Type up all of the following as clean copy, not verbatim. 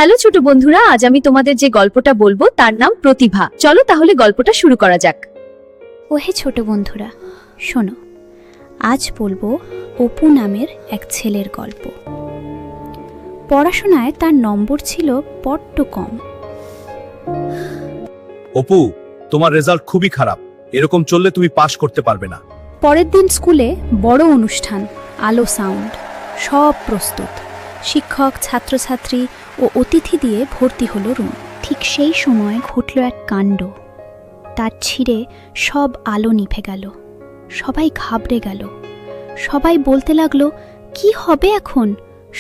Hello ছোট বন্ধুরা, আজ আমি তোমাদের যে গল্পটা বলবো তার নাম প্রতিভা। চলো তাহলে গল্পটা শুরু করা যাক। ওহে ছোট বন্ধুরা, শোনো, আজ বলবো অপু নামের এক ছেলের গল্প। পড়াশোনায় তার নম্বর ছিল বড্ড কম। অপু, তোমার রেজাল্ট খুবই খারাপ। এরকম চললে তুমি পাশ করতে পারবে না। পরের দিন স্কুলে বড় অনুষ্ঠান, আলো সাউন্ড সব প্রস্তুত। শিক্ষক, ছাত্রছাত্রী ও অতিথি দিয়ে ভর্তি হলো রুম। ঠিক সেই সময় ঘটল এক কাণ্ড। তার ছিঁড়ে সব আলো নিভে গেল। সবাই ঘাবড়ে গেল। সবাই বলতে লাগলো, কি হবে এখন?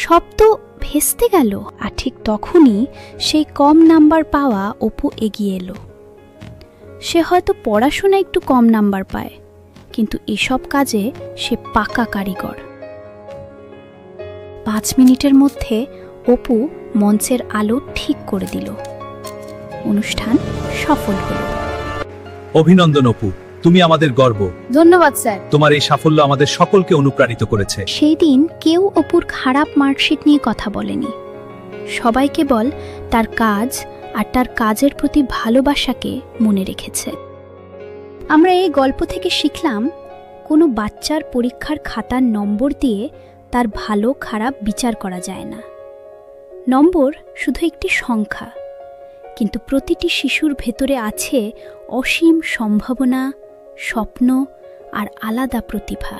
সব তো ভেস্তে গেল। আর ঠিক তখনই সেই কম নাম্বার পাওয়া অপু এগিয়ে এলো। সে হয়তো পড়াশোনায় একটু কম নাম্বার পায়, কিন্তু এসব কাজে সে পাকা কারিগর। 5 মিনিটের মধ্যে অপু মঞ্চের আলো ঠিক করে দিল। অনুষ্ঠান সফল হল। অভিনন্দন অপু, তুমি আমাদের গর্ব। ধন্যবাদ স্যার। তোমার এই সাফল্য আমাদের সকলকে অনুপ্রাণিত করেছে। সেই দিন কেউ অপুর খারাপ মার্কশিট নিয়ে কথা বলেনি। সবাই কেবল তার কাজ আর তার কাজের প্রতি ভালোবাসাকে মনে রেখেছে। আমরা এই গল্প থেকে শিখলাম, কোনো বাচ্চার পরীক্ষার খাতার নম্বর দিয়ে তার ভালো খারাপ বিচার করা যায় না। নম্বর শুধু একটি সংখ্যা, কিন্তু প্রতিটি শিশুর ভেতরে আছে অসীম সম্ভাবনা, স্বপ্ন আর আলাদা প্রতিভা।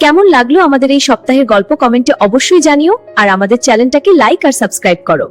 কেমন লাগলো আমাদের এই সপ্তাহের গল্প কমেন্টে অবশ্যই জানিও, আর আমাদের চ্যানেলটাকে লাইক আর সাবস্ক্রাইব করো।